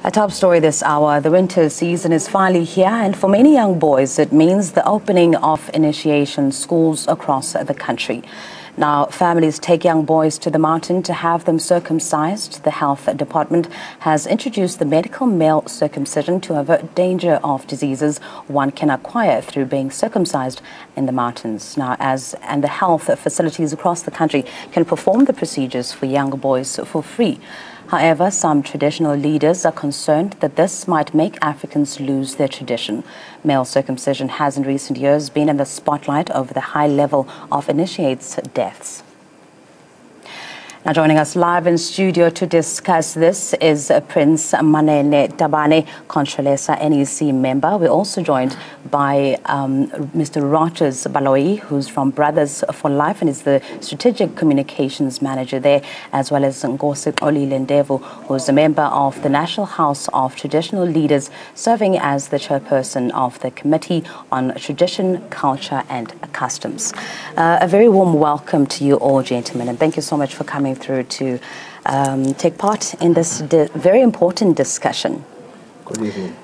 A top story this hour, the winter season is finally here, and for many young boys it means the opening of initiation schools across the country. Now, families take young boys to the mountain to have them circumcised. The health department has introduced the medical male circumcision to avert danger of diseases one can acquire through being circumcised in the mountains. Now, and the health facilities across the country can perform the procedures for young boys for free. However, some traditional leaders are concerned that this might make Africans lose their tradition. Male circumcision has in recent years been in the spotlight over the high level of initiates deaths. Now, joining us live in studio to discuss this is Prince Manene Tabane, Contralesa NEC member. We're also joined by Mr. Rogers Baloyi, who's from Brothers for Life and is the Strategic Communications Manager there, as well as Ngosi Lendevu, who's a member of the National House of Traditional Leaders, serving as the chairperson of the Committee on Tradition, Culture and Customs. A very warm welcome to you all, gentlemen, and thank you so much for coming through to take part in this very important discussion. Good evening.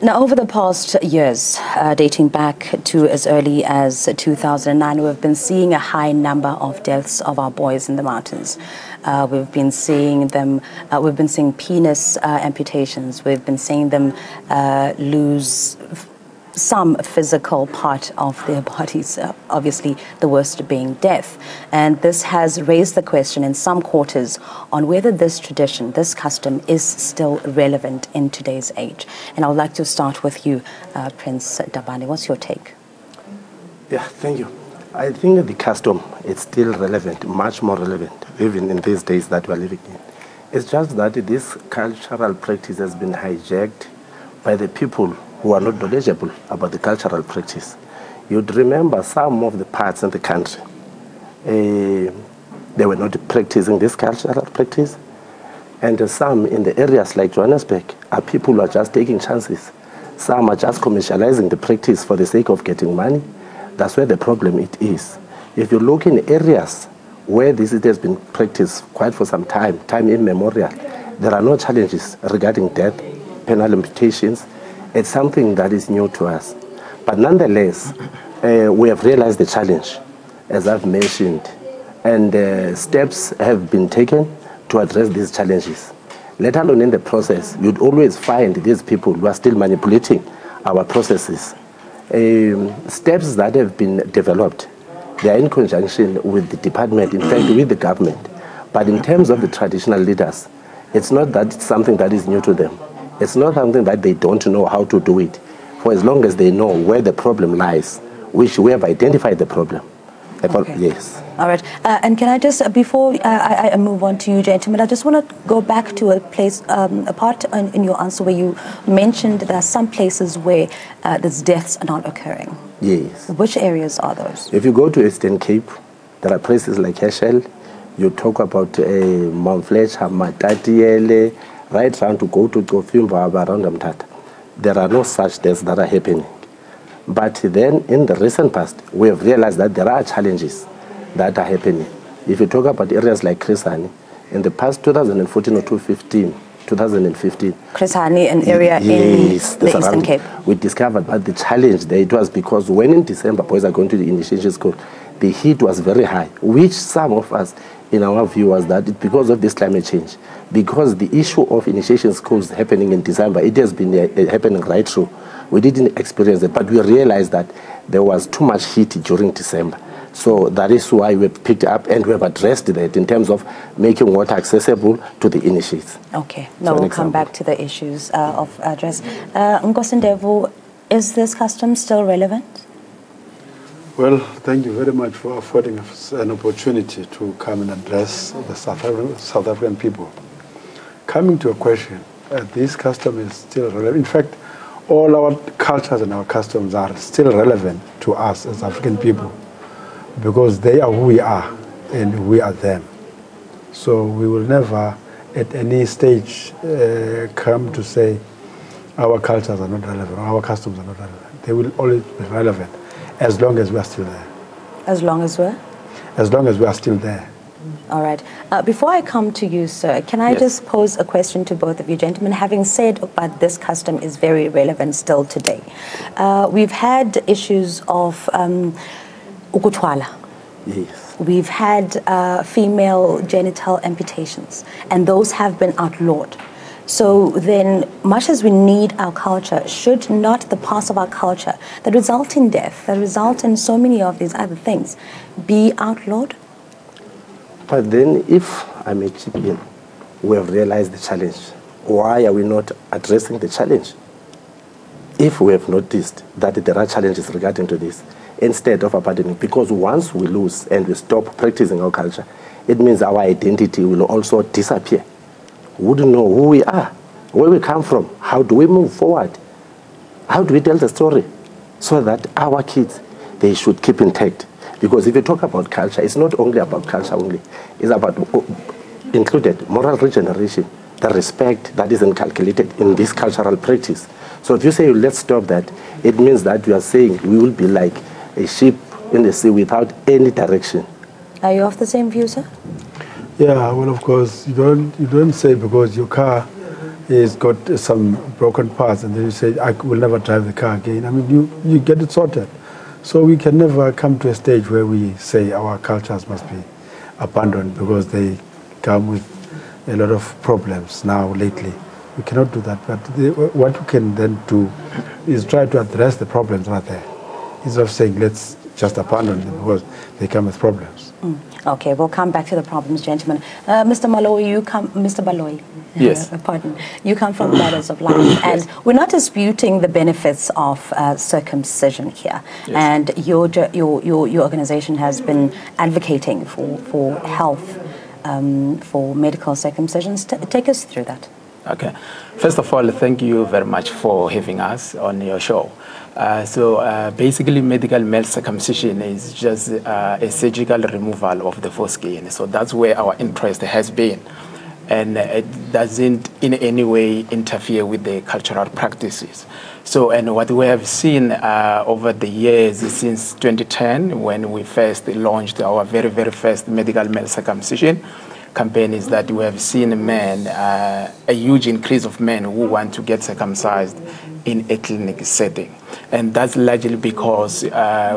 Now, over the past years, dating back to as early as 2009, we've been seeing a high number of deaths of our boys in the mountains. We've been seeing them, we've been seeing penis amputations, we've been seeing them lose some physical part of their bodies, obviously the worst being death. And this has raised the question in some quarters on whether this tradition, this custom is still relevant in today's age. And I would like to start with you, Prince Tabane. What's your take? Yeah, thank you. I think the custom is still relevant, much more relevant, even in these days that we're living in. It's just that this cultural practice has been hijacked by the people who are not knowledgeable about the cultural practice. You'd remember some of the parts in the country, they were not practicing this cultural practice. And some in the areas like Johannesburg, people who are just taking chances. Some are just commercializing the practice for the sake of getting money. That's where the problem it is. If you look in areas where this has been practiced quite for some time immemorial, there are no challenges regarding death, penal imputations. It's something that is new to us. But nonetheless, we have realized the challenge, as I've mentioned, and steps have been taken to address these challenges. Let alone in the process, you'd always find these people who are still manipulating our processes. Steps that have been developed, they are in conjunction with the department, in fact, with the government. But in terms of the traditional leaders, it's not that it's something that is new to them. It's not something that they don't know how to do it, for as long as they know where the problem lies, which we have identified the problem. Okay. Yes. All right. And can I just, before I move on to you, gentlemen, I just want to go back to a place, a part in your answer where you mentioned there are some places where these deaths are not occurring. Yes. Which areas are those? If you go to Eastern Cape, there are places like Herschel. You talk about Mount Fletcher, Matatiele, right round to go to Gofimba, around Mtata. There are no such deaths that are happening. But then in the recent past, we have realized that there are challenges that are happening. If you talk about areas like Chris Hani, in the past 2014 or 2015. Chris Hani, an area in the Eastern Cape. We discovered that the challenge there, it was because when in December boys are going to the initiation school, the heat was very high, which some of us, in our view, was that it's because of this climate change. Because the issue of initiation schools happening in December, it has been happening right through. We didn't experience it, but we realized that there was too much heat during December. So that is why we picked up and we have addressed that in terms of making water accessible to the initiates. Okay, now we'll come back to the issues of address. Ngosi Lendevu, is this custom still relevant? Well, thank you very much for affording us an opportunity to come and address the South African people. Coming to a question, this custom is still relevant. In fact, all our cultures and our customs are still relevant to us as African people because they are who we are and we are them. So we will never at any stage come to say our cultures are not relevant, our customs are not relevant. They will always be relevant as long as we are still there. As long as we're? As long as we are still there. All right. Before I come to you, sir, can I just pose a question to both of you gentlemen? Having said that this custom is very relevant still today, we've had issues of ukutwala. Yes. We've had female genital amputations, and those have been outlawed. So then, much as we need our culture, should not the parts of our culture that result in death, that result in so many of these other things, be outlawed? But then, if I may chip in, we have realized the challenge. Why are we not addressing the challenge? If we have noticed that there are challenges regarding to this, instead of abandoning, because once we lose and we stop practicing our culture, it means our identity will also disappear. We wouldn't know who we are, where we come from, how do we move forward, how do we tell the story, so that our kids, they should keep intact. Because if you talk about culture, it's not only about culture only, it's about included moral regeneration, the respect that is inculcated in this cultural practice. So if you say let's stop that, it means that you are saying we will be like a ship in the sea without any direction. Are you of the same view, sir? Yeah, well, of course, you don't say because your car has got some broken parts and then you say, I will never drive the car again. I mean, you get it sorted. So we can never come to a stage where we say our cultures must be abandoned because they come with a lot of problems now, lately. We cannot do that. But what we can then do is try to address the problems right there. Instead of saying, let's just abandon them because they come with problems. Okay, we'll come back to the problems, gentlemen. Mr. Baloyi, Mr. Baloyi. Yes. Pardon. You come from Matters of Life, and we're not disputing the benefits of circumcision here. Yes. And your organization has been advocating for health, for medical circumcisions. Take us through that. Okay. First of all, thank you very much for having us on your show. Basically, medical male circumcision is just a surgical removal of the foreskin. So that's where our interest has been. And it doesn't in any way interfere with the cultural practices. So, and what we have seen over the years since 2010, when we first launched our very, very first medical male circumcision campaign, is that we have seen men, a huge increase of men who want to get circumcised in a clinic setting. And that's largely because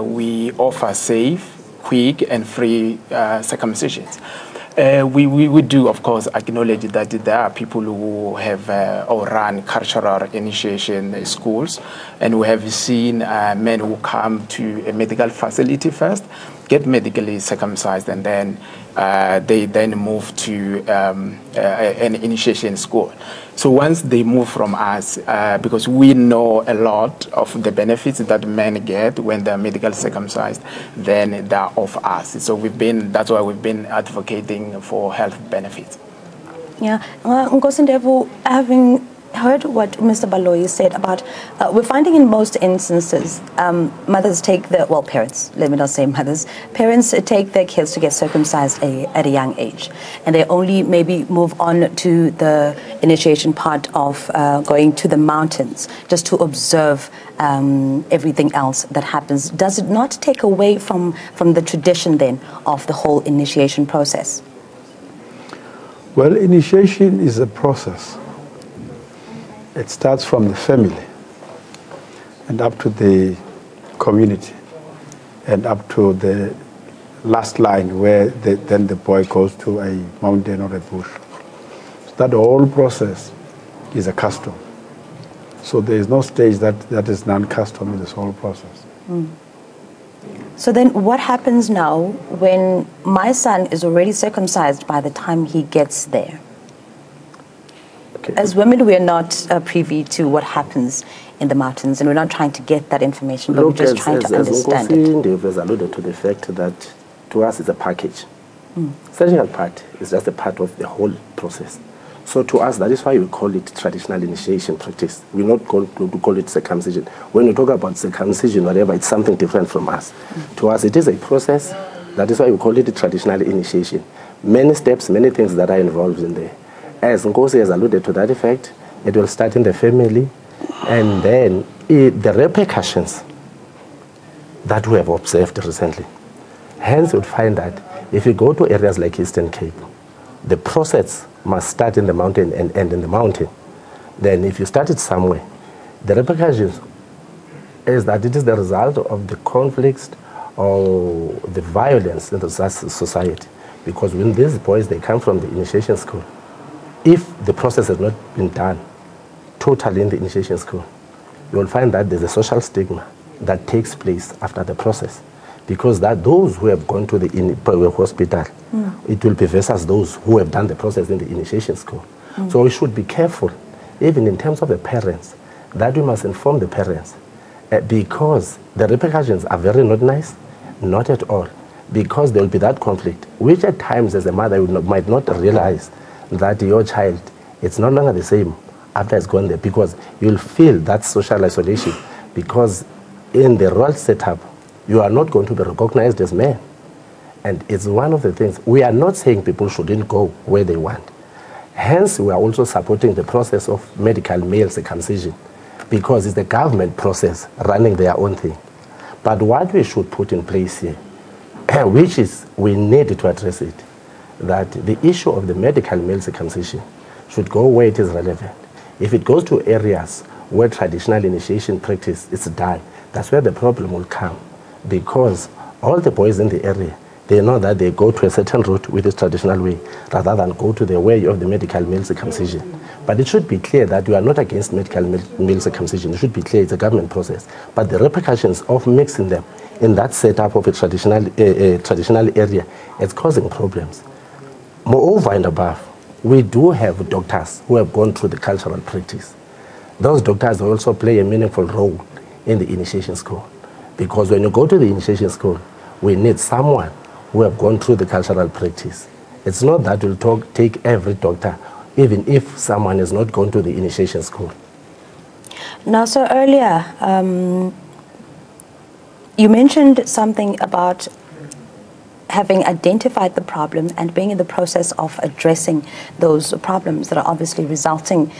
we offer safe, quick, and free circumcisions. We do, of course, acknowledge that there are people who have or run cultural initiation schools, and we have seen men who come to a medical facility first, get medically circumcised, and then they then move to an initiation school. So once they move from us, because we know a lot of the benefits that men get when they're medically circumcised, then they're of us. So that's why we've been advocating for health benefits. Yeah, Nkosindevu, having heard what Mr. Baloyi said about, we're finding in most instances, mothers take parents, let me not say mothers, parents take their kids to get circumcised at a young age. And they only maybe move on to the initiation part of going to the mountains just to observe everything else that happens. Does it not take away from the tradition then of the whole initiation process? Well, initiation is a process. It starts from the family and up to the community and up to the last line where then the boy goes to a mountain or a bush. So that whole process is a custom. So there is no stage that is non-custom in this whole process. So then what happens now when my son is already circumcised by the time he gets there? As women, we are not privy to what happens in the mountains, and we're not trying to get that information, but we're just trying to understand it. They've alluded to the fact that to us it's a package. Surgical part is just a part of the whole process. So to us, that is why we call it traditional initiation practice. We're not going to call it circumcision. When we talk about circumcision, whatever, it's something different from us. To us, it is a process. That is why we call it traditional initiation. Many steps, many things that are involved in there. As Nkosi has alluded to that effect, it will start in the family, and then the repercussions that we have observed recently. Hence, you'll find that If you go to areas like Eastern Cape, the process must start in the mountain and end in the mountain. Then if you start it somewhere, the repercussions is that it is the result of the conflicts or the violence in the society. Because when these boys, they come from the initiation school, if the process has not been done totally in the initiation school, you will find that there's a social stigma that takes place after the process. Because that those who have gone to the hospital, it will be versus those who have done the process in the initiation school. So we should be careful, even in terms of the parents, that we must inform the parents, because the repercussions are very not nice, not at all, because there will be that conflict, which at times as a mother you might not realize that your child, it's no longer the same after it's gone there, because you'll feel that social isolation, because in the role setup, you are not going to be recognized as men. And it's one of the things, we are not saying people shouldn't go where they want. Hence, we are also supporting the process of medical male circumcision, because it's the government process running their own thing. But what we should put in place here, which is we need to address it, that the issue of the medical male circumcision should go where it is relevant. If it goes to areas where traditional initiation practice is done, that's where the problem will come. Because all the boys in the area, they know that they go to a certain route with this traditional way rather than go to the way of the medical male circumcision. But it should be clear that we are not against medical male circumcision. It should be clear it's a government process. But the repercussions of mixing them in that setup of a traditional area is causing problems. Moreover and above, we do have doctors who have gone through the cultural practice. Those doctors also play a meaningful role in the initiation school. Because when you go to the initiation school, we need someone who have gone through the cultural practice. It's not that we'll take every doctor, even if someone has not gone to the initiation school. Now, so earlier, you mentioned something about having identified the problem and being in the process of addressing those problems that are obviously resulting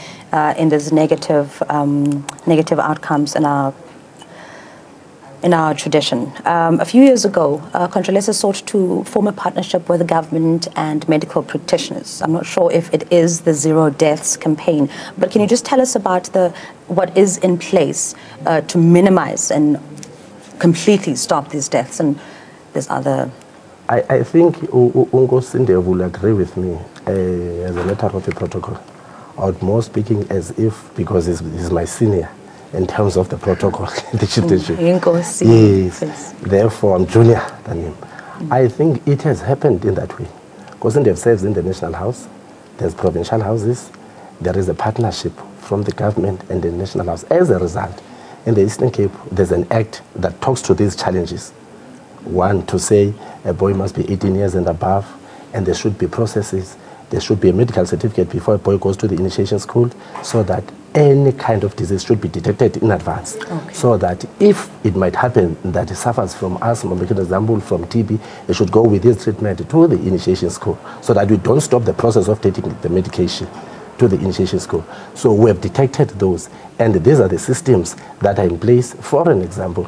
in these negative outcomes in our tradition. A few years ago, Controlesa sought to form a partnership with the government and medical practitioners. I'm not sure if it is the Zero Deaths campaign, but can you just tell us about what is in place to minimize and completely stop these deaths and this other... I think Ungo Sinde will agree with me as a matter of the protocol. I would more speaking as if, because he's my senior in terms of the protocol, the chieftainship. Yes, therefore I'm junior than him. I think it has happened in that way. Because Sinde serves in the National House, there's provincial houses, there is a partnership from the government and the National House. As a result, in the Eastern Cape, there's an act that talks to these challenges. One, to say a boy must be 18 years and above, and there should be processes. There should be a medical certificate before a boy goes to the initiation school, so that any kind of disease should be detected in advance. Okay. So that if it might happen that he suffers from asthma, for example, from TB, he should go with his treatment to the initiation school, so that we don't stop the process of taking the medication to the initiation school. So we have detected those, and these are the systems that are in place. For an example,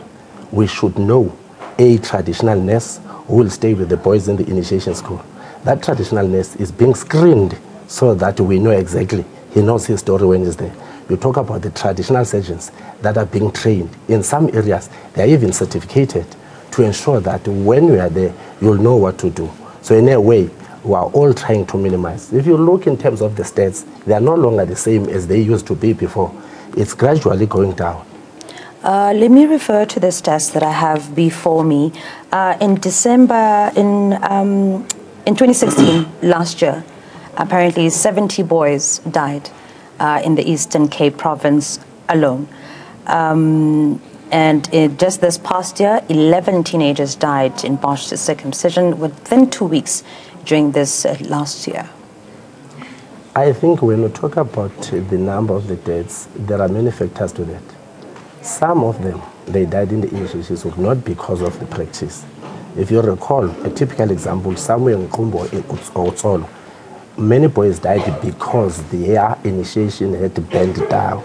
we should know a traditional nurse who will stay with the boys in the initiation school. That traditional nurse is being screened so that we know exactly, he knows his story when he's there. You talk about the traditional surgeons that are being trained. In some areas, they are even certificated to ensure that when you are there, you'll know what to do. So in a way, we are all trying to minimize. If you look in terms of the stats, they are no longer the same as they used to be before. It's gradually going down. Let me refer to the stats that I have before me. In December, in 2016, last year, apparently 70 boys died in the Eastern Cape province alone. And just this past year, 11 teenagers died in botched circumcision within 2 weeks during this last year. I think when we talk about the number of the deaths, there are many factors to that. Some of them, they died in the initiation school, not because of the practice. If you recall, a typical example, somewhere in Kumbo or Tsolo, many boys died because their initiation had bent down.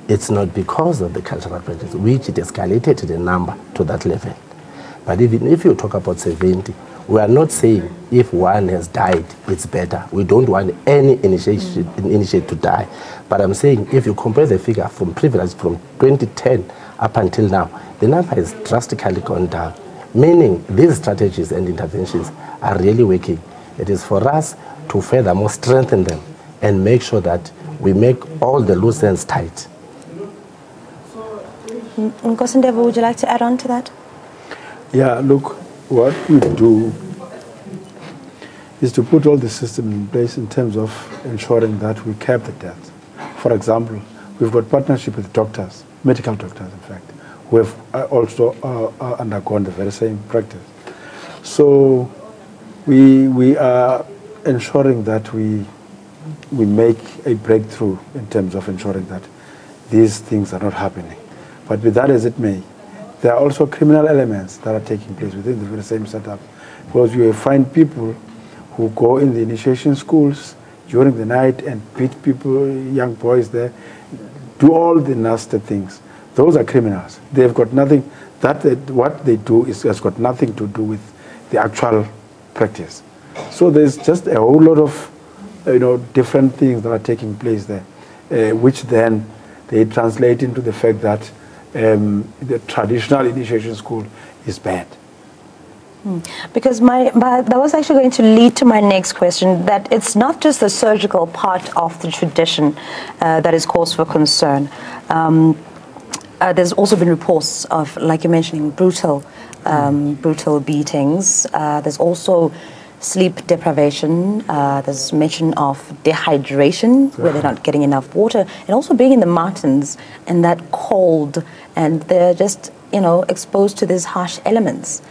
It's not because of the cultural practice, which it escalated the number to that level. But even if you talk about 70, We are not saying if one has died, it's better. We don't want any initiate to die. But I'm saying if you compare the figure from 2010 up until now, the number has drastically gone down, meaning these strategies and interventions are really working. It is for us to furthermore strengthen them and make sure that we make all the loose ends tight. Nkosindeva, would you like to add on to that? Yeah, look, what we do is to put all the system in place in terms of ensuring that we cap the deaths. For example, we've got partnership with doctors, medical doctors in fact, who have also undergone the very same practice. So we are ensuring that we make a breakthrough in terms of ensuring that these things are not happening. But be that as it may, there are also criminal elements that are taking place within the very same setup. Because you will find people who go in the initiation schools during the night and beat people, young boys there, do all the nasty things. Those are criminals. They've got nothing, what they do has got nothing to do with the actual practice. So there's just a whole lot of different things that are taking place there, which then they translate into the fact that the traditional initiation school is bad. Because that was actually going to lead to my next question, that it's not just the surgical part of the tradition that is cause for concern. There's also been reports of, like you're mentioning, brutal beatings. There's also sleep deprivation. There's mention of dehydration, where they're not getting enough water, and also being in the mountains and that cold, and they're just exposed to these harsh elements.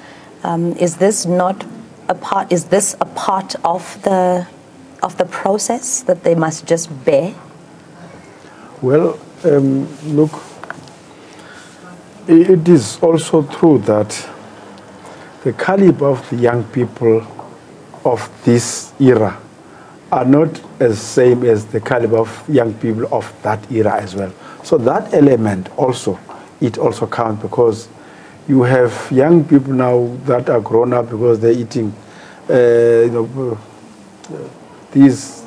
Is this a part of the process that they must just bear? Well, look, it is also true that the caliber of the young people of this era are not as same as the caliber of young people of that era as well. So that element also, it also counts, because you have young people now that are grown up because they're eating these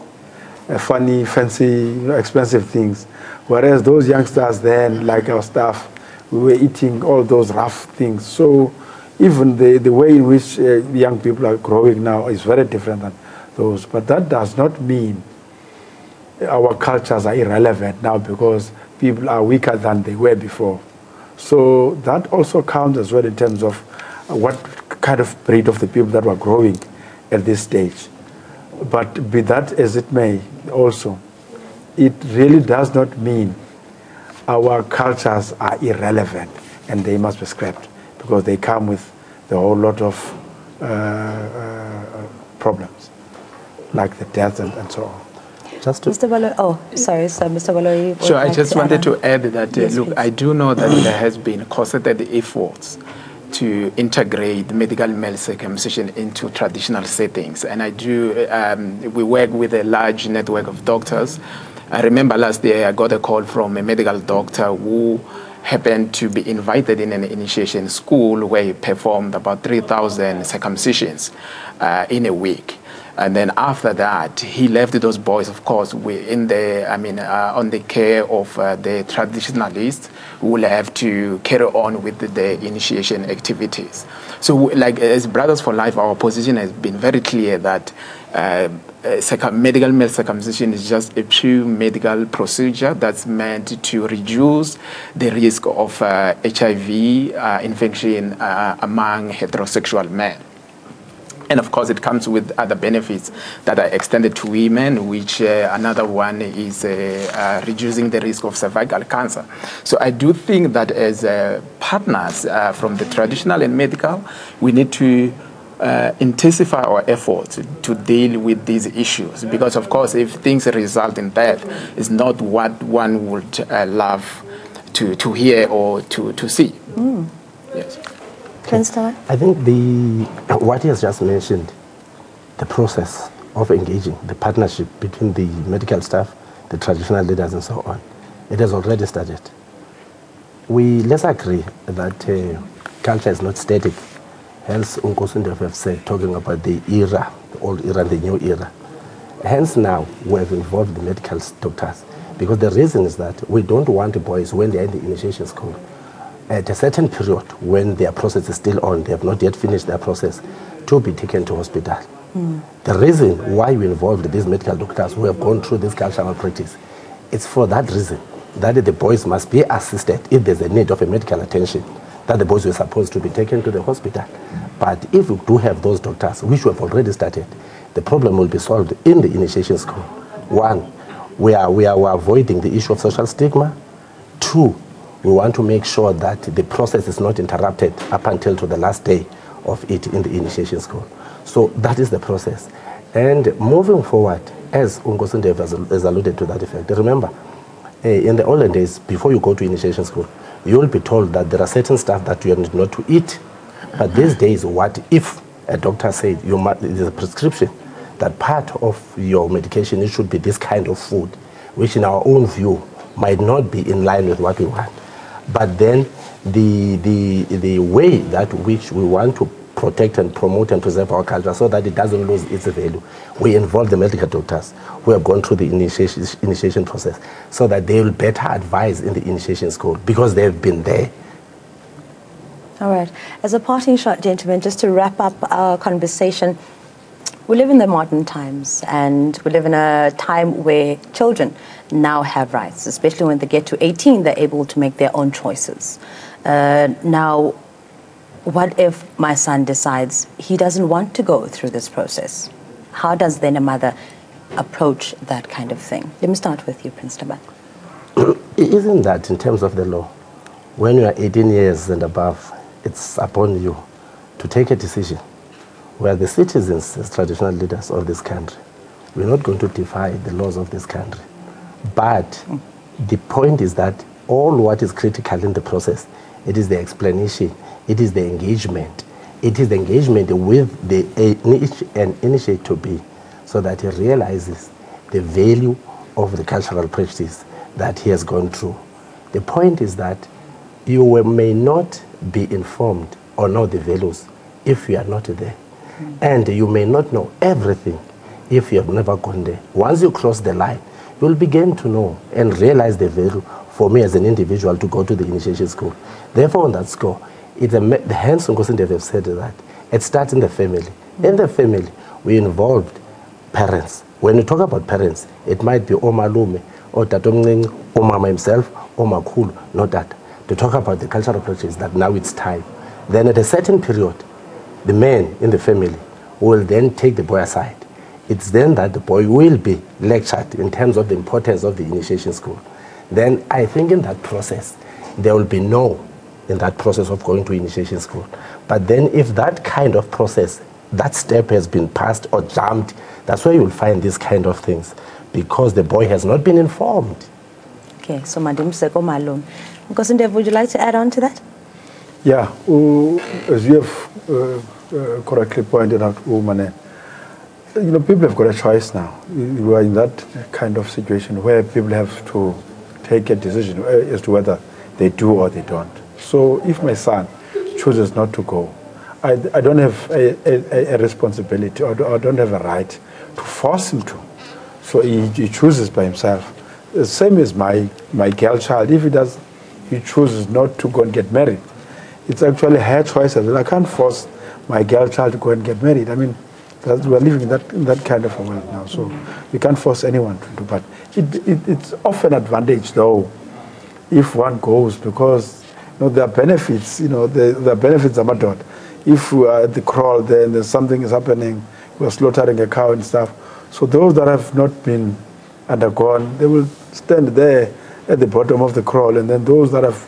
funny, fancy, expensive things. Whereas those youngsters then, like our staff, we were eating all those rough things. So even the way in which young people are growing now is very different than those. But that does not mean our cultures are irrelevant now because people are weaker than they were before. So that also counts as well in terms of what kind of breed of the people that were growing at this stage. But be that as it may also, it really does not mean our cultures are irrelevant and they must be scrapped, because they come with a whole lot of problems, like the death and so on. Mr. Baloyi, sorry, sir, Mr. Baloyi. So I just wanted to add that, yes, look, please. I do know that there has been concerted efforts to integrate medical male circumcision into traditional settings. And I do, we work with a large network of doctors. I remember last year I got a call from a medical doctor who happened to be invited in an initiation school where he performed about 3,000 circumcisions in a week. And then after that, he left those boys, of course, on the care of the traditionalists who will have to carry on with the initiation activities. So, like as Brothers for Life, our position has been very clear that medical male circumcision is just a pure medical procedure that's meant to reduce the risk of HIV infection among heterosexual men. And of course, it comes with other benefits that are extended to women, which another one is reducing the risk of cervical cancer. So I do think that as partners from the traditional and medical, we need to intensify our efforts to deal with these issues. Because of course, if things result in death, it's not what one would love to hear or to see. Yes. I think what he has just mentioned, the process of engaging, the partnership between the medical staff, the traditional leaders and so on, it has already started. Let's agree that culture is not static. Hence, Unkosundev have said, talking about the era, the old era and the new era. Hence now, we have involved the medical doctors, because the reason is that we don't want the boys, when they're in the initiation school, at a certain period, when their process is still on, they have not yet finished their process, to be taken to hospital. The reason why we involved these medical doctors who have gone through this cultural practice, it's for that reason, that the boys must be assisted if there's a need of a medical attention, that the boys were supposed to be taken to the hospital. But if we do have those doctors, which we have already started, the problem will be solved in the initiation school. One, we are avoiding the issue of social stigma. Two, we want to make sure that the process is not interrupted up until to the last day of it in the initiation school. So that is the process. And moving forward, as Unkosundev has alluded to that effect, remember, in the olden days, before you go to initiation school, you will be told that there are certain stuff that you are not to eat. But these days, what if a doctor said there's a prescription that part of your medication, it should be this kind of food, which in our own view might not be in line with what we want. But then the way that which we want to protect and promote and preserve our culture so that it doesn't lose its value, we involve the medical doctors who have gone through the initiation process so that they will better advise in the initiation school because they've been there. All right. As a parting shot, gentlemen, just to wrap up our conversation, we live in the modern times, and we live in a time where children now have rights, especially when they get to 18, they're able to make their own choices. Now, what if my son decides he doesn't want to go through this process? How does then a mother approach that kind of thing? Let me start with you, Prince Taban. Isn't that in terms of the law, when you are 18 years and above, it's upon you to take a decision. We are the citizens as traditional leaders of this country. We're not going to defy the laws of this country. But the point is that all what is critical in the process, it is the explanation, it is the engagement. It is the engagement with the initiate to be, so that he realizes the value of the cultural practice that he has gone through. The point is that you may not be informed or know the values if you are not there. And you may not know everything if you have never gone there. Once you cross the line, you will begin to know and realize the value for me as an individual to go to the initiation school. Therefore, on that score, the hands on Unkosundev have said that it starts in the family. In the family, we involved parents. When you talk about parents, it might be Omalume, or Tatomning, or Mama himself, or Makulu, not that. To talk about the cultural practice that now it's time. Then at a certain period, the man in the family will then take the boy aside. It's then that the boy will be lectured in terms of the importance of the initiation school. Then I think in that process, there will be no in that process of going to initiation school. But then if that kind of process, that step has been passed or jumped, that's where you'll find these kind of things, because the boy has not been informed. Okay, so Madam Seko Malum. Unkosundev, would you like to add on to that? Yeah, as you have correctly pointed out, Umane, people have got a choice now. We are in that kind of situation where people have to take a decision as to whether they do or they don't. So if my son chooses not to go, I don't have a responsibility, or I don't have a right to force him to. So he chooses by himself. The same as my girl child. If he chooses not to go and get married, it's actually her choice as well. I can't force my girl child to go and get married. I mean, we're living in that kind of a world now, so we can't force anyone to do. But it's often an advantage, though, if one goes, because there are benefits. There are benefits about that. If we are at the kraal there and there's something is happening, we're slaughtering a cow and stuff. So those that have not been undergone, they will stand there at the bottom of the kraal, and then those that have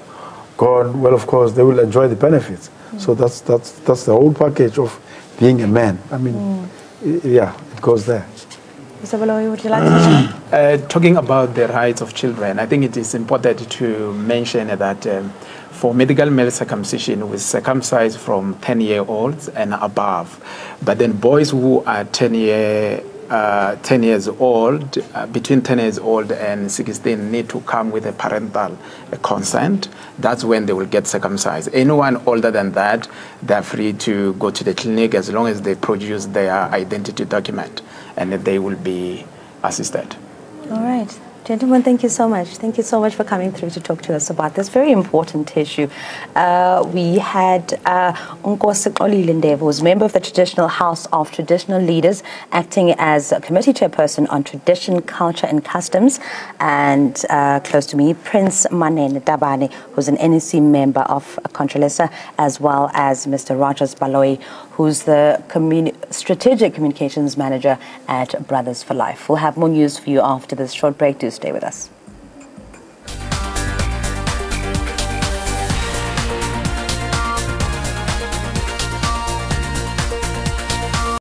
gone, well, of course, they will enjoy the benefits. So that's the whole package of being a man. I mean, yeah, it goes there. Mr. Baloyi, would you like to say? Talking about the rights of children, I think it is important to mention that for medical male circumcision, we circumcise from 10-year-olds and above. But then boys who are 10 years 10 years old, between 10 years old and 16 need to come with a parental consent. That's when they will get circumcised. Anyone older than that, they're free to go to the clinic as long as they produce their identity document, and they will be assisted. All right. Gentlemen, thank you so much. Thank you so much for coming through to talk to us about this very important issue. We had Nkosi Xolile, who is member of the Traditional House of Traditional Leaders, acting as a committee chairperson on tradition, culture and customs. And close to me, Prince Manene Dabane, who's an NEC member of Contralesa, as well as Mr. Rogers Baloyi, who's the strategic communications manager at Brothers for Life. We'll have more news for you after this short break. Do stay with us.